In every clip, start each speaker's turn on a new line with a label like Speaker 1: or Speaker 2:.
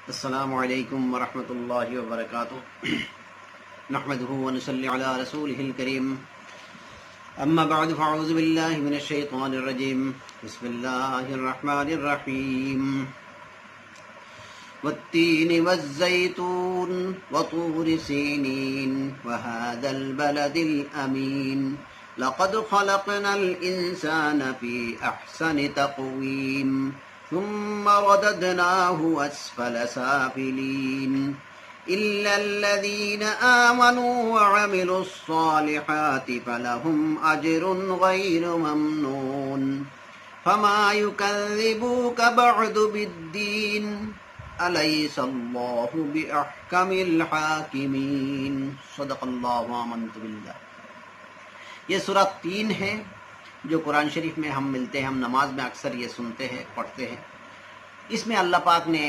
Speaker 1: السلام علیکم ورحمۃ اللہ وبرکاتہ نحمده ونصلی علی رسوله الکریم اما بعد فاعوذ باللہ من الشیطان الرجیم بسم اللہ الرحمن الرحیم والتین والزیتون وطور سینین وهذا البلد الامین لقد خلقنا الانسان فی احسن تقویم ثم رددناه أسفل سافلين إلا الذين آمنوا وعملوا الصالحات فلهم أجر غير ممنون فما يكذبوك بعد بالدين أليس الله بأحكم الحاكمين صدق الله وآمنت بالله۔ یہ سورہ 3 ہے جو قرآن شریف میں ہم ملتے ہیں، ہم نماز میں اکثر یہ سنتے ہیں، پڑھتے ہیں۔ اس میں اللہ پاک نے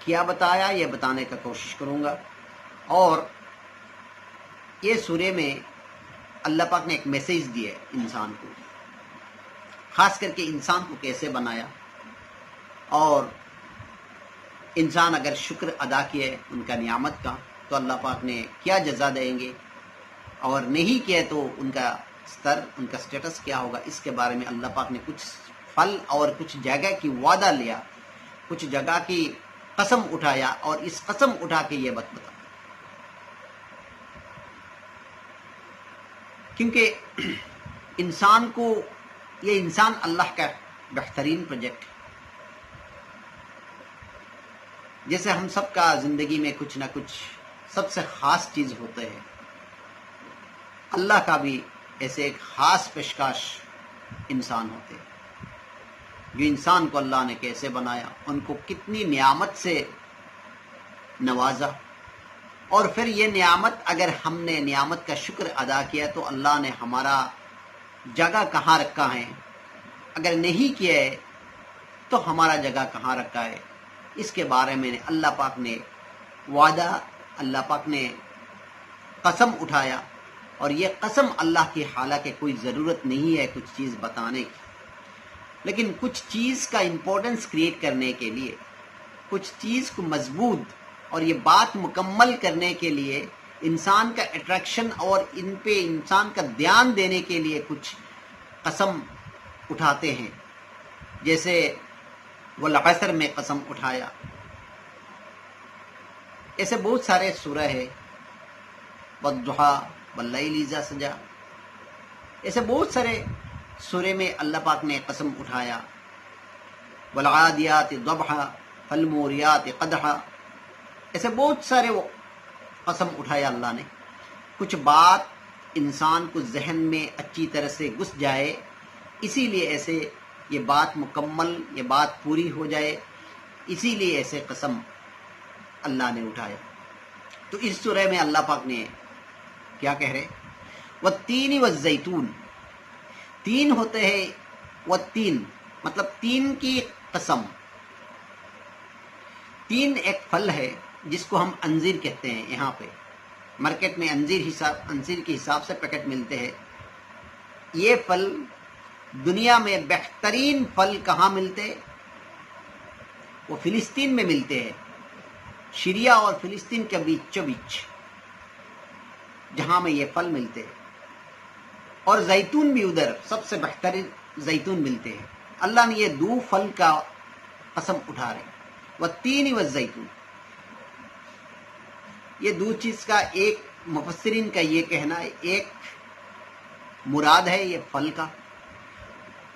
Speaker 1: کیا بتایا یہ بتانے کا کوشش کروں گا، اور یہ سورے میں اللہ پاک نے ایک میسیج دیا ہے انسان کو، خاص کر کے انسان کو کیسے بنایا، اور انسان اگر شکر ادا کیے ان کا نعمت کا تو اللہ پاک نے کیا جزا دیں گے، اور نہیں کیے تو ان کا ستر، ان کا سٹیٹس کیا ہوگا۔ اس کے بارے میں اللہ پاک نے کچھ پھل اور کچھ جگہ کی وعدہ لیا، کچھ جگہ کی قسم اٹھایا، اور اس قسم اٹھا کے یہ بات بتا، کیونکہ انسان کو، یہ انسان اللہ کا بہترین پروجیکٹ ہے۔ جیسے ہم سب کا زندگی میں کچھ نہ کچھ سب سے خاص چیز ہوتے ہیں، اللہ کا بھی ایسے ایک خاص پیشکش انسان ہوتے ہیں۔ جو انسان کو اللہ نے کیسے بنایا، ان کو کتنی نعمت سے نوازا، اور پھر یہ نعمت اگر ہم نے نعمت کا شکر ادا کیا تو اللہ نے ہمارا جگہ کہاں رکھا ہے، اگر نہیں کیا ہے تو ہمارا جگہ کہاں رکھا ہے، اس کے بارے میں اللہ پاک نے وعدہ، اللہ پاک نے قسم اٹھایا۔ اور یہ قسم اللہ کی، حالانکہ کوئی ضرورت نہیں ہے کچھ چیز بتانے کی، لیکن کچھ چیز کا امپورٹنس کریٹ کرنے کے لیے، کچھ چیز کو مضبوط اور یہ بات مکمل کرنے کے لیے، انسان کا اٹریکشن اور ان پہ انسان کا دھیان دینے کے لیے کچھ قسم اٹھاتے ہیں۔ جیسے والعصر میں قسم اٹھایا، ایسے بہت سارے سورہ ہے، والضحیٰ واللیل اذا سجا، ایسے بہت سارے سورے میں اللہ پاک نے قسم اٹھایا، والعادیات ضبحا فالموریات قدحا، ایسے بہت سارے قسم اٹھایا اللہ نے۔ کچھ بات انسان کو ذہن میں اچھی طرح سے گھس جائے، اسی لیے ایسے یہ بات مکمل، یہ بات پوری ہو جائے، اسی لیے ایسے قسم اللہ نے اٹھایا۔ تو اس سورہ میں اللہ پاک نے کیا کہہ رہے؟ والتین والزیتون، تین ہوتے ہیں، والتین مطلب تین کی قسم۔ تین ایک پھل ہے جس کو ہم انجیر کہتے ہیں، یہاں پہ مارکیٹ میں انجیر کے حساب سے پیکٹ ملتے ہیں۔ یہ پھل دنیا میں بہترین پھل کہاں ملتے؟ وہ فلسطین میں ملتے ہیں، شیریا اور فلسطین کے بیچوں بیچ، جہاں میں یہ پھل ملتے ہیں۔ اور زیتون بھی ادھر سب سے بہترین زیتون ملتے ہیں۔ اللہ نے یہ دو پھل کا قسم اٹھا رہے، والتین والزیتون۔ یہ دو چیز کا ایک مفسرین کا یہ کہنا ہے، ایک مراد ہے یہ پھل کا،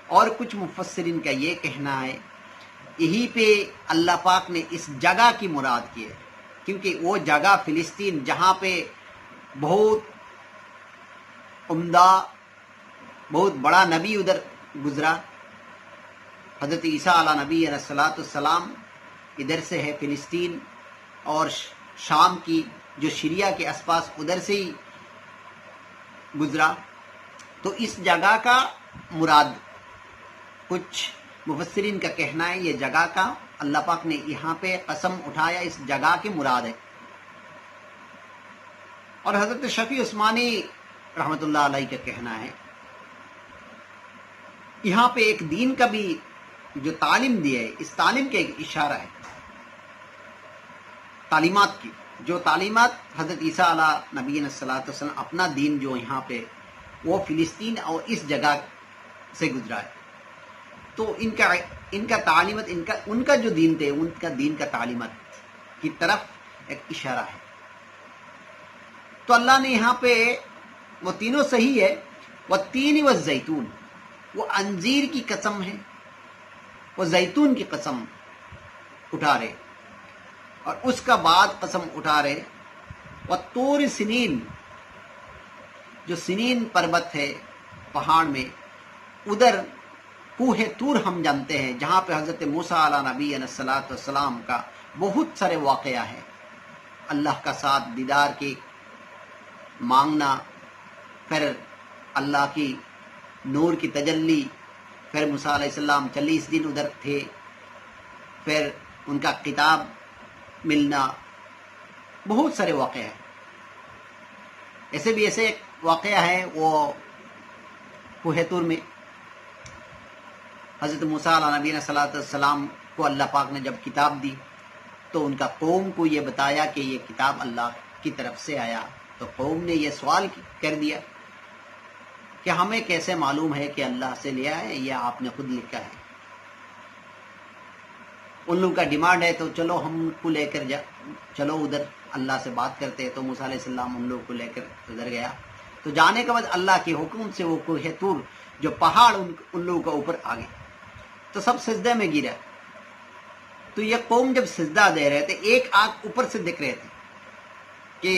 Speaker 1: اور کچھ مفسرین کا یہ کہنا ہے یہی پہ اللہ پاک نے اس جگہ کی مراد کی ہے، کیونکہ وہ جگہ فلسطین جہاں پہ بہت عمدہ، بہت بڑا نبی ادھر گزرا، حضرت عیسیٰ علیہ نبی علیہ الصلوۃ والسلام ادھر سے ہے فلسطین، اور شام کی جو شیریا کے آس پاس ادھر سے ہی گزرا، تو اس جگہ کا مراد، کچھ مفسرین کا کہنا ہے یہ جگہ کا اللہ پاک نے یہاں پہ قسم اٹھایا، اس جگہ کی مراد ہے۔ اور حضرت شفیع عثمانی رحمۃ اللہ علیہ کا کہنا ہے یہاں پہ ایک دین کا بھی جو تعلیم دی ہے، اس تعلیم کا ایک اشارہ ہے۔ تعلیمات کی، جو تعلیمات حضرت عیسیٰ علیہ نبی صلاۃ وسلم اپنا دین جو یہاں پہ وہ فلسطین اور اس جگہ سے گزرا ہے، تو ان کا تعلیمات ان کا جو دین تھے، ان کا دین کا تعلیمات کی طرف ایک اشارہ ہے۔ تو اللہ نے یہاں پہ وہ تینوں صحیح ہے، والتین والزیتون، وہ انجیر کی قسم ہے، وہ زیتون کی قسم اٹھا رہے، اور اس کا بعد قسم اٹھا رہے والطور سنین، جو سنین پربت ہے پہاڑ میں، ادھر کوہ طور ہم جانتے ہیں جہاں پہ حضرت موسیٰ علیہ نبی علیہ الصلوۃ والسلام کا بہت سارے واقعہ ہے، اللہ کا ساتھ دیدار کی مانگنا، پھر اللہ کی نور کی تجلی، پھر موسیٰ علیہ السلام 40 دن ادھر تھے، پھر ان کا کتاب ملنا، بہت سارے واقعہ ہیں۔ ایسے بھی ایک واقعہ ہے وہ کوہ طور میں حضرت موسیٰ علیہ نبی صلی اللہ علیہ وسلم کو اللہ پاک نے جب کتاب دی تو ان کا قوم کو یہ بتایا کہ یہ کتاب اللہ کی طرف سے آیا، تو قوم نے یہ سوال کر دیا کہ ہمیں کیسے معلوم ہے کہ اللہ سے لیا ہے یا آپ نے خود لکھا ہے؟ ان لوگوں کا ڈیمانڈ ہے تو چلو ہم کو لے کر چلو ادھر اللہ سے بات کرتے، تو موسیٰ علیہ السلام ان لوگوں کو لے کر ادھر گیا، تو جانے کے بعد اللہ کے حکم سے وہ کوہ طور جو پہاڑ ان لوگوں کا اوپر آ گیا، تو سب سجدے میں گرا، تو یہ قوم جب سجدہ دے رہے تھے ایک آنکھ اوپر سے دیکھ رہے تھے کہ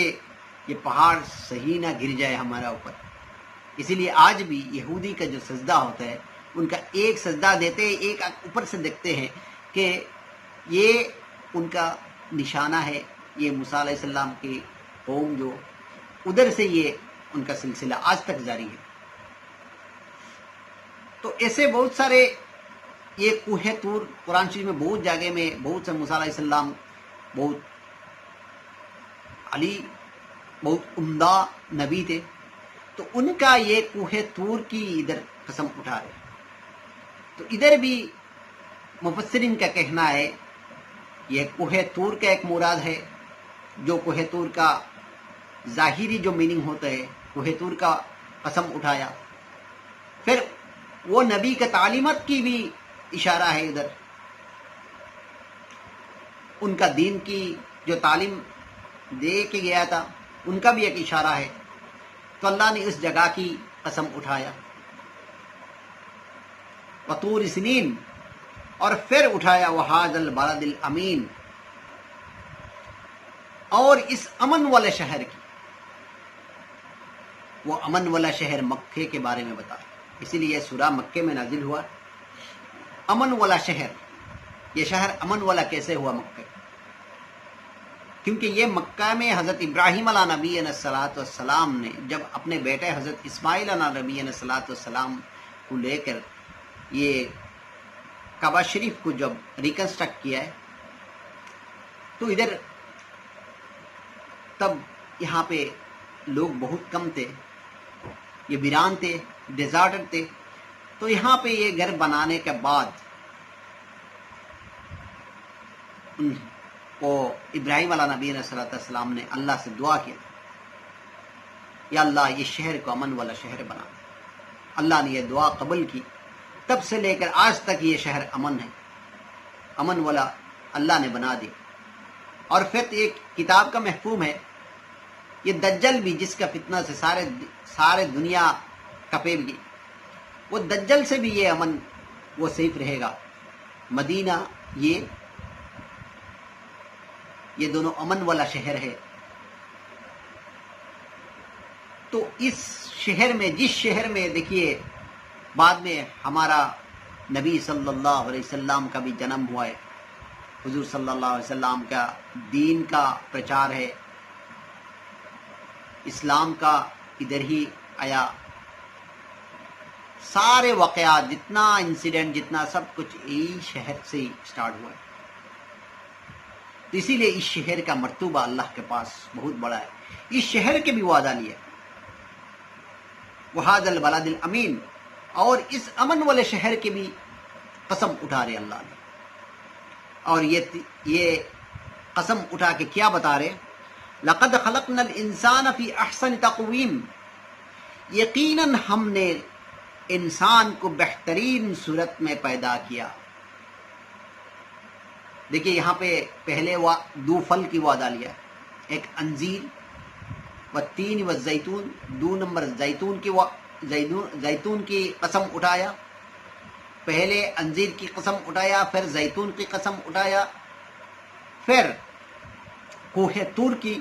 Speaker 1: یہ پہاڑ صحیح نہ گر جائے ہمارا اوپر۔ اسی لیے آج بھی یہودی کا جو سجدہ ہوتا ہے ان کا ایک سجدہ دیتے ہیں، ایک آنکھ اوپر سے دیکھتے ہیں کہ یہ ان کا نشانہ ہے، یہ موسیٰ علیہ السلام کی قوم جو ادھر سے یہ ان کا سلسلہ آج تک جاری ہے۔ تو ایسے بہت سارے یہ کوہ طور قرآن شریف میں بہت جگہ میں بہت سے موسیٰ علیہ السلام بہت علی بہت عمدہ نبی تھے، تو ان کا یہ کوہ طور کی ادھر قسم اٹھا رہے، تو ادھر بھی مفسرین کا کہنا ہے یہ کوہ طور کا ایک مراد ہے، جو کوہ طور کا ظاہری جو میننگ ہوتا ہے، کوہ طور کا قسم اٹھایا، پھر وہ نبی کا تعلیمات کی بھی اشارہ ہے، ادھر ان کا دین کی جو تعلیم دے کے گیا تھا ان کا بھی ایک اشارہ ہے، تو اللہ نے اس جگہ کی قسم اٹھایا وطور سنین، اور پھر اٹھایا وہذا البلد الامین، اور اس امن والے شہر کی، وہ امن والا شہر مکے کے بارے میں بتایا، اسی لیے یہ سورہ مکے میں نازل ہوا۔ امن والا شہر، یہ شہر امن والا کیسے ہوا مکہ؟ کیونکہ یہ مکہ میں حضرت ابراہیم علیہ نبی علیہ الصلوۃ والسلام نے جب اپنے بیٹے حضرت اسماعیل علیہ نبی علیہ الصلوۃ والسلام کو لے کر یہ کعبہ شریف کو جب ریکنسٹرکٹ کیا ہے، تو ادھر تب یہاں پہ لوگ بہت کم تھے، یہ ویران تھے، ڈیزارٹر تھے، تو یہاں پہ یہ گھر بنانے کے بعد کو ابراہیم علیہ نبی علیہ السلام نے اللہ سے دعا کیا، یا اللہ یہ شہر کو امن والا شہر بنا۔ اللہ نے یہ دعا قبول کی، تب سے لے کر آج تک یہ شہر امن ہے، امن والا اللہ نے بنا دی۔ اور پھر ایک کتاب کا مفہوم ہے، یہ دجل بھی جس کا فتنہ سے سارے دنیا کپے گی، وہ دجل سے بھی یہ امن وہ سیف رہے گا۔ مدینہ یہ دونوں امن والا شہر ہے۔ تو اس شہر میں، جس شہر میں دیکھیے بعد میں ہمارا نبی صلی اللہ علیہ وسلم کا بھی جنم ہوا ہے، حضور صلی اللہ علیہ وسلم کا دین کا پرچار ہے، اسلام کا ادھر ہی آیا، سارے واقعات جتنا انسیڈنٹ جتنا سب کچھ یہی شہر سے ہی سٹارٹ ہوا ہے۔ تو اسی لیے اس شہر کا مرتبہ اللہ کے پاس بہت بڑا ہے، اس شہر کے بھی وعدہ لیا وہذا البلد الامین، اور اس امن والے شہر کے بھی قسم اٹھا رہے اللہ نے۔ اور یہ قسم اٹھا کے کیا بتا رہے؟ لقد خلقنا الانسان فی احسن تقویم، یقیناً ہم نے انسان کو بہترین صورت میں پیدا کیا۔ دیکھیے یہاں پہ پہلے دو پھل کی وعدہ لیا، ایک انجیر و تین و زیتون، دو نمبر زیتون کی قسم اٹھایا، پہلے انجیر کی قسم اٹھایا، پھر زیتون کی قسم اٹھایا، پھر کوہ طور کی،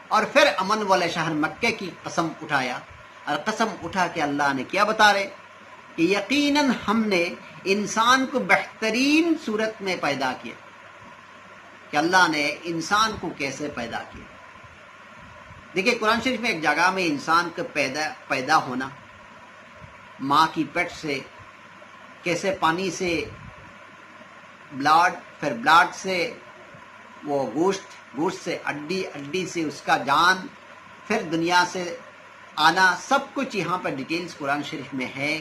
Speaker 1: اور پھر امن والے شہر مکے کی قسم اٹھایا۔ اور قسم اٹھا کے اللہ نے کیا بتا رہے کہ یقیناً ہم نے انسان کو بہترین صورت میں پیدا کیا۔ کہ اللہ نے انسان کو کیسے پیدا کیا؟ دیکھیے قرآن شریف میں ایک جگہ میں انسان کا پیدا ہونا، ماں کی پیٹ سے، کیسے پانی سے بلڈ، پھر بلڈ سے وہ گوشت، گوشت سے ہڈی، ہڈی سے اس کا جان، پھر دنیا سے آنا، سب کچھ یہاں پر ڈیٹیلز قرآن شریف میں ہے،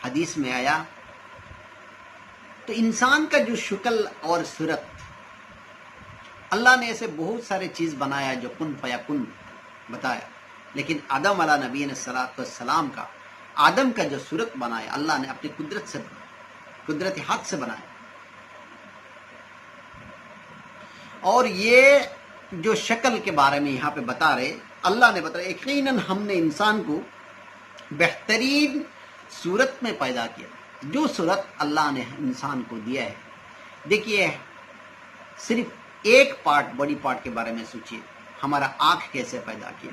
Speaker 1: حدیث میں آیا۔ تو انسان کا جو شکل اور صورت، اللہ نے ایسے بہت سارے چیز بنایا جو کن فیکن بتایا، لیکن آدم علیہ نبی السلام کا، آدم کا جو صورت بنایا اللہ نے اپنی قدرت سے، قدرتی ہاتھ سے بنایا۔ اور یہ جو شکل کے بارے میں یہاں پہ بتا رہے، اللہ نے بتایا یقیناً ہم نے انسان کو بہترین صورت میں پیدا کیا۔ جو صورت اللہ نے انسان کو دیا ہے، دیکھیے صرف ایک پارٹ، بڑی پارٹ کے بارے میں سوچیے، ہمارا آنکھ کیسے پیدا کیا۔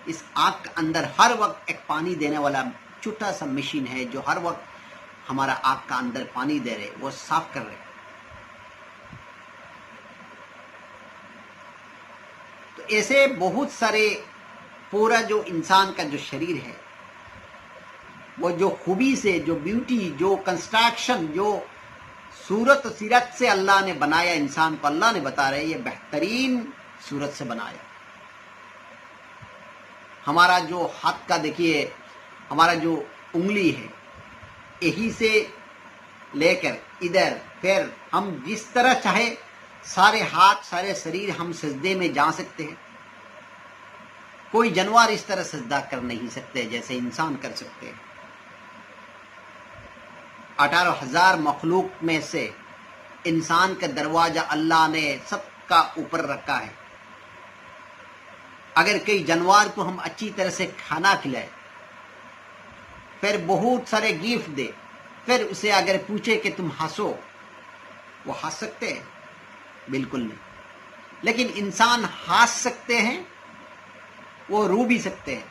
Speaker 1: اس آنکھ کے اندر ہر وقت ایک پانی دینے والا چھوٹا سا مشین ہے جو ہر وقت ہمارا آنکھ کا اندر پانی دے رہے، وہ صاف کر رہے۔ تو ایسے بہت سارے، پورا جو انسان کا جو شریر ہے، وہ جو خوبی سے، جو بیوٹی، جو کنسٹرکشن، جو صورت و سیرت سے اللہ نے بنایا انسان کو، اللہ نے بتا رہے یہ بہترین صورت سے بنایا۔ ہمارا جو ہاتھ کا دیکھیے، ہمارا جو انگلی ہے، یہی سے لے کر ادھر، پھر ہم جس طرح چاہے سارے ہاتھ، سارے شریر ہم سجدے میں جا سکتے ہیں۔ کوئی جانور اس طرح سجدہ کر نہیں سکتے جیسے انسان کر سکتے ہیں۔ 18,000 مخلوق میں سے انسان کا دروازہ اللہ نے سب کا اوپر رکھا ہے۔ اگر کئی جانور کو ہم اچھی طرح سے کھانا کھلائے، پھر بہت سارے گفٹ دے، پھر اسے اگر پوچھے کہ تم ہنسو، وہ ہنس سکتے ہیں؟ بالکل نہیں۔ لیکن انسان ہنس سکتے ہیں، وہ رو بھی سکتے ہیں۔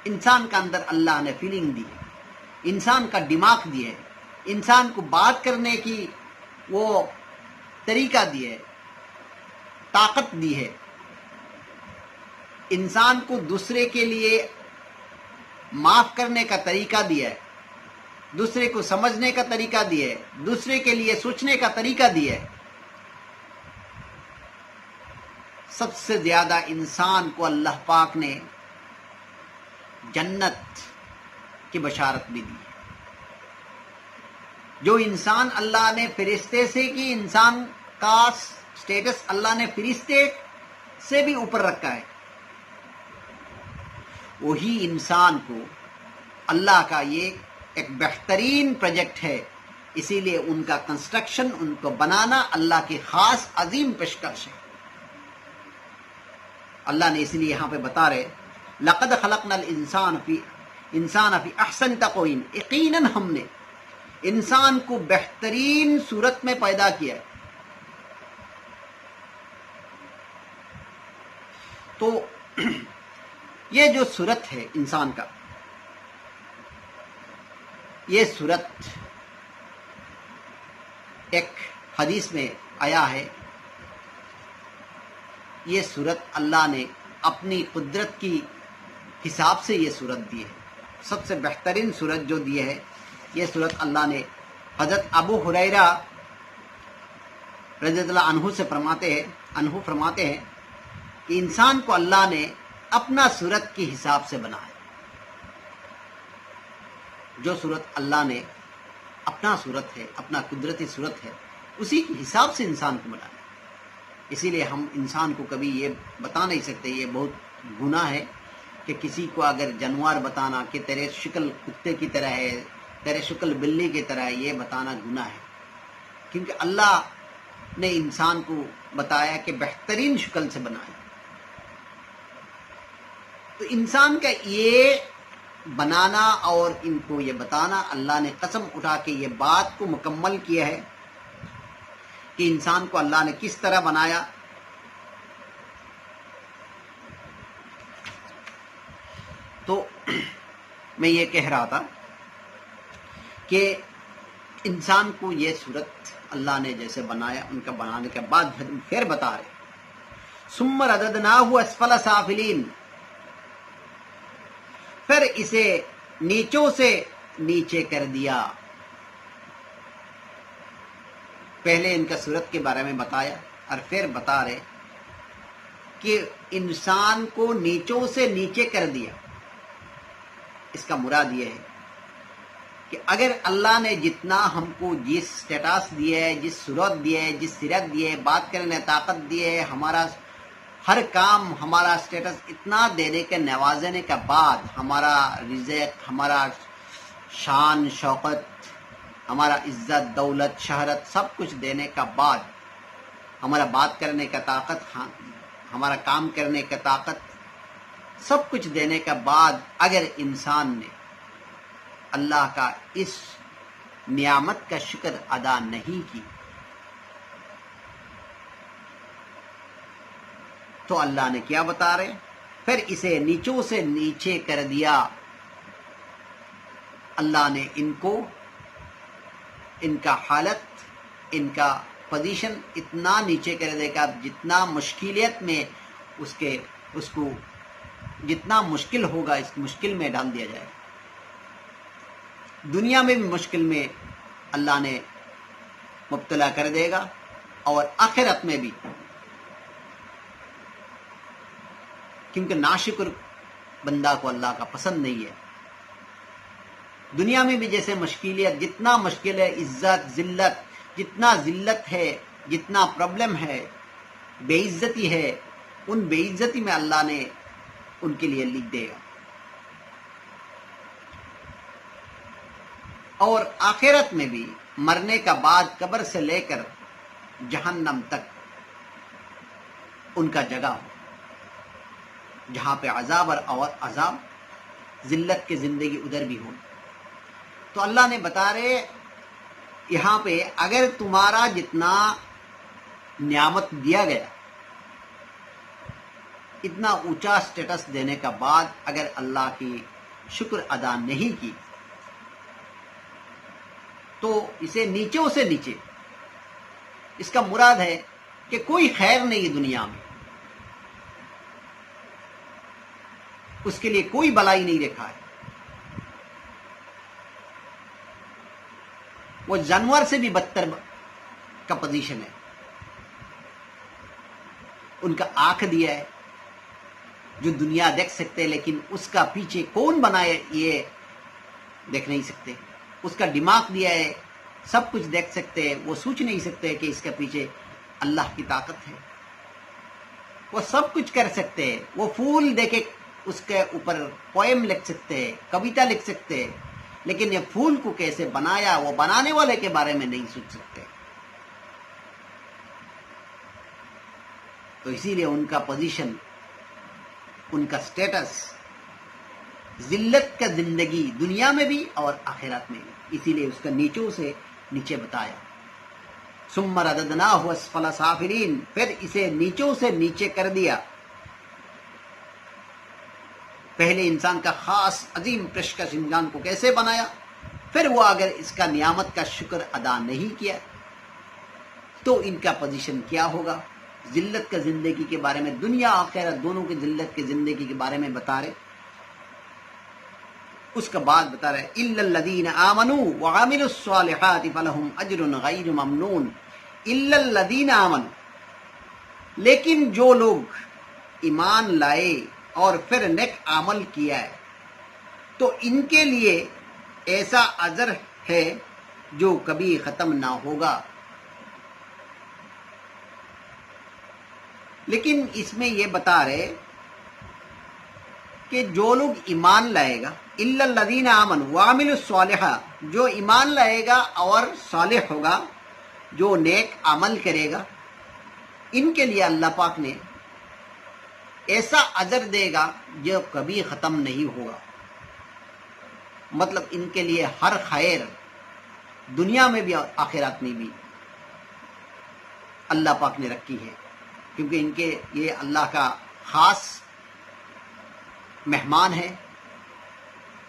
Speaker 1: انسان کا اندر اللہ نے فیلنگ دی ہے، انسان کا دماغ دی ہے، انسان کو بات کرنے کی وہ طریقہ دی ہے، طاقت دی ہے، انسان کو دوسرے کے لیے معاف کرنے کا طریقہ دیا ہے، دوسرے کو سمجھنے کا طریقہ دیا ہے، دوسرے کے لیے سوچنے کا طریقہ دیا ہے۔ سب سے زیادہ انسان کو اللہ پاک نے جنت کی بشارت بھی دی۔ جو انسان اللہ نے فرشتے سے کی، انسان کا سٹیٹس اللہ نے فرشتے سے بھی اوپر رکھا ہے، وہی انسان کو اللہ کا یہ ایک بہترین پروجیکٹ ہے، اسی لیے ان کا کنسٹرکشن، ان کو بنانا اللہ کی خاص عظیم پیشکش ہے۔ اللہ نے اس لیے یہاں پہ بتا رہے لقد خلقنا الانسان فی احسن تقویم، یقیناً ہم نے انسان کو بہترین صورت میں پیدا کیا ہے۔ تو یہ جو صورت ہے انسان کا، یہ صورت ایک حدیث میں آیا ہے، یہ صورت اللہ نے اپنی قدرت کی حساب سے یہ صورت دی ہے۔ سب سے بہترین صورت جو دی ہے، یہ صورت اللہ نے حضرت ابو ہریرہ رضی اللہ عنہ سے فرماتے ہیں کہ انسان کو اللہ نے اپنا صورت کی حساب سے بنایا۔ جو صورت اللہ نے اپنا صورت ہے، اپنا قدرتی صورت ہے، اسی کے حساب سے انسان کو بنایا. اسی لیے ہم انسان کو کبھی یہ بتا نہیں سکتے. یہ بہت گناہ ہے کہ کسی کو اگر جانور بتانا کہ تیرے شکل کتے کی طرح ہے، تیرے شکل بلی کی طرح ہے، یہ بتانا گناہ ہے. کیونکہ اللہ نے انسان کو بتایا کہ بہترین شکل سے بنایا. تو انسان کا یہ بنانا اور ان کو یہ بتانا، اللہ نے قسم اٹھا کے یہ بات کو مکمل کیا ہے کہ انسان کو اللہ نے کس طرح بنایا. تو میں یہ کہہ رہا تھا کہ انسان کو یہ صورت اللہ نے جیسے بنایا، ان کا بنانے کے بعد پھر بتا رہے ثم رددناہ اسفل سافلین، پھر اسے نیچوں سے نیچے کر دیا. پہلے ان کا صورت کے بارے میں بتایا اور پھر بتا رہے کہ انسان کو نیچوں سے نیچے کر دیا. اس کا مراد یہ ہے کہ اگر اللہ نے جتنا ہم کو جس سٹیٹس دیا ہے، جس صورت دیا ہے، جس سیرت دی ہے، بات کرنے طاقت دی ہے، ہمارا ہر کام ہمارا سٹیٹس اتنا دینے کے نوازنے کے بعد، ہمارا رزق، ہمارا شان شوقت، ہمارا عزت دولت شہرت سب کچھ دینے کا بعد، ہمارا بات کرنے کا طاقت، ہمارا کام کرنے کا طاقت، سب کچھ دینے کے بعد اگر انسان نے اللہ کا اس نعمت کا شکر ادا نہیں کی تو اللہ نے کیا بتا رہے، پھر اسے نیچوں سے نیچے کر دیا. اللہ نے ان کو، ان کا حالت، ان کا پوزیشن اتنا نیچے کر دے گا جتنا مشکلیت میں اس کو جتنا مشکل ہوگا اس مشکل میں ڈال دیا جائے. دنیا میں بھی مشکل میں اللہ نے مبتلا کر دے گا اور آخرت میں بھی، کیونکہ ناشکر بندہ کو اللہ کا پسند نہیں ہے. دنیا میں بھی جیسے مشکلیت، جتنا مشکل ہے، عزت ذلت، جتنا ذلت ہے، جتنا پرابلم ہے، بے عزتی ہے، ان بے عزتی میں اللہ نے ان کے لیے لکھ دے گا. اور آخرت میں بھی مرنے کا بعد قبر سے لے کر جہنم تک ان کا جگہ ہو، جہاں پہ عذاب اور عذاب، ذلت کی زندگی ادھر بھی ہو. تو اللہ نے بتا رہے یہاں پہ اگر تمہارا جتنا نعمت دیا گیا، اتنا اونچا سٹیٹس دینے کا بعد اگر اللہ کی شکر ادا نہیں کی تو اسے نیچوں سے نیچے، اس کا مراد ہے کہ کوئی خیر نہیں دنیا میں، اس کے لیے کوئی بلائی نہیں رکھا ہے. وہ جانور سے بھی بدتر کا پوزیشن ہے. ان کا آنکھ دیا ہے جو دنیا دیکھ سکتے، لیکن اس کا پیچھے کون بنائے یہ دیکھ نہیں سکتے. اس کا دماغ دیا ہے، سب کچھ دیکھ سکتے، وہ سوچ نہیں سکتے کہ اس کے پیچھے اللہ کی طاقت ہے. وہ سب کچھ کر سکتے، وہ پھول دیکھے اس کے اوپر پوئم لکھ سکتے، کویتا لکھ سکتے، لیکن یہ پھول کو کیسے بنایا وہ بنانے والے کے بارے میں نہیں سوچ سکتے. تو اسی لیے ان کا پوزیشن، ان کا سٹیٹس ذلت کا زندگی دنیا میں بھی اور آخرت میں بھی. اسی لیے اس کا نیچوں سے نیچے بتایا. ثم رددناہ اسفل سافلین، پھر اسے نیچوں سے نیچے کر دیا. پہلے انسان کا خاص عظیم پیشکش انسان کو کیسے بنایا، پھر وہ اگر اس کا نعمت کا شکر ادا نہیں کیا تو ان کا پوزیشن کیا ہوگا. ذلت کا زندگی کے بارے میں، دنیا آخرت دونوں کی ذلت کی زندگی کے بارے میں بتا رہے. اس کا بعد بتا رہے الا الذین آمنوا وعملوا الصالحات فلہم اجر غیر ممنون. الا الذین آمنوا، لیکن جو لوگ ایمان لائے اور پھر نیک عمل کیا ہے تو ان کے لیے ایسا اجر ہے جو کبھی ختم نہ ہوگا. لیکن اس میں یہ بتا رہے کہ جو لوگ ایمان لائے گا الا الذین آمنوا وعملوا الصالحات، جو ایمان لائے گا اور صالح ہوگا، جو نیک عمل کرے گا، ان کے لیے اللہ پاک نے ایسا اجر دے گا جو کبھی ختم نہیں ہوگا. مطلب ان کے لیے ہر خیر دنیا میں بھی اور آخرات میں بھی اللہ پاک نے رکھی ہے، کیونکہ ان کے یہ اللہ کا خاص مہمان ہے.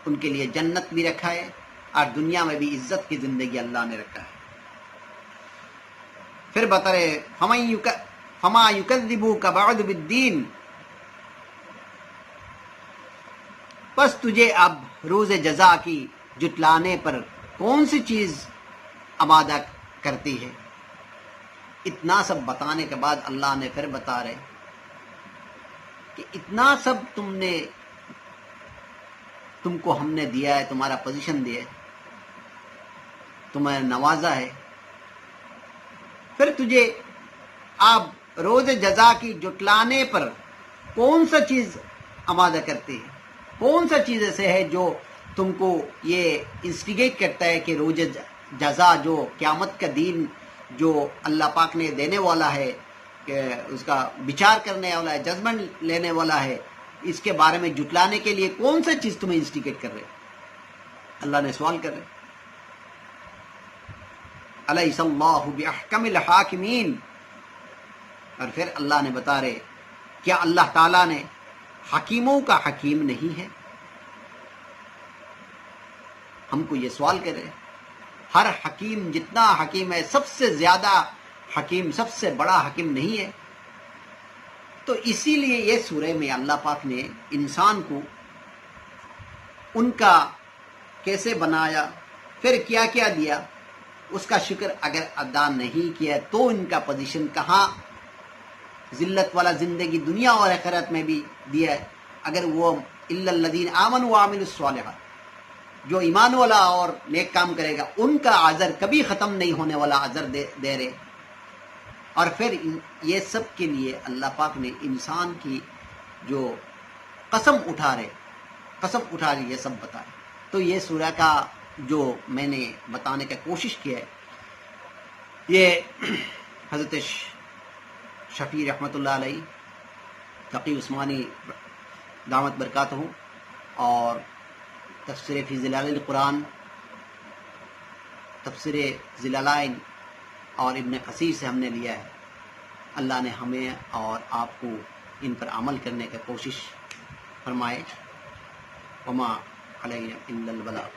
Speaker 1: ان کے لیے جنت بھی رکھا ہے اور دنیا میں بھی عزت کی زندگی اللہ نے رکھا ہے. پھر بتا رہے فما یکذبوک بعد بالدین، بس تجھے اب روز جزا کی جٹلانے پر کون سی چیز آمادہ کرتی ہے. اتنا سب بتانے کے بعد اللہ نے پھر بتا رہے کہ اتنا سب تم کو ہم نے دیا ہے، تمہارا پوزیشن دیا ہے، تمہیں نوازا ہے، پھر تجھے اب روز جزا کی جٹلانے پر کون سا چیز آمادہ کرتی ہے، کون سا چیز ایسے ہے جو تم کو یہ انسٹیگیٹ کرتا ہے کہ روز جزا جو قیامت کا دین جو اللہ پاک نے دینے والا ہے، کہ اس کا بچار کرنے والا ہے، ججمنٹ لینے والا ہے، اس کے بارے میں جٹلانے کے لیے کون سا چیز تمہیں انسٹیگیٹ کر رہے؟ اللہ نے سوال کر رہے. الیس اللہ باحکم الحاکمین، اور پھر اللہ نے بتا رہے کیا اللہ تعالیٰ نے حکیموں کا حکیم نہیں ہے؟ ہم کو یہ سوال کر رہے. ہر حکیم جتنا حکیم ہے، سب سے زیادہ حکیم، سب سے بڑا حکیم نہیں ہے؟ تو اسی لیے یہ سورہ میں اللہ پاک نے انسان کو ان کا کیسے بنایا، پھر کیا کیا دیا، اس کا شکر اگر ادا نہیں کیا تو ان کا پوزیشن کہاں، ذلت والا زندگی دنیا اور آخرت میں بھی دیا ہے. اگر وہ الا الذین آمنوا وعملوا الصالحات، جو ایمان والا اور نیک کام کرے گا، ان کا اجر کبھی ختم نہیں ہونے والا اجر دے رہے. اور پھر یہ سب کے لیے اللہ پاک نے انسان کی جو قسم اٹھا رہے یہ سب بتائے. تو یہ سورہ کا جو میں نے بتانے کا کوشش کیا ہے، یہ حضرت شفیع رحمۃ اللہ علیہ، تقی عثمانی دامت برکاتہ، اور تفسیر فی ظلال القرآن، تفسیر ظلالین اور ابن کثیر سے ہم نے لیا ہے. اللہ نے ہمیں اور آپ کو ان پر عمل کرنے کا کوشش فرمائے. وما علینا الا البلاغ.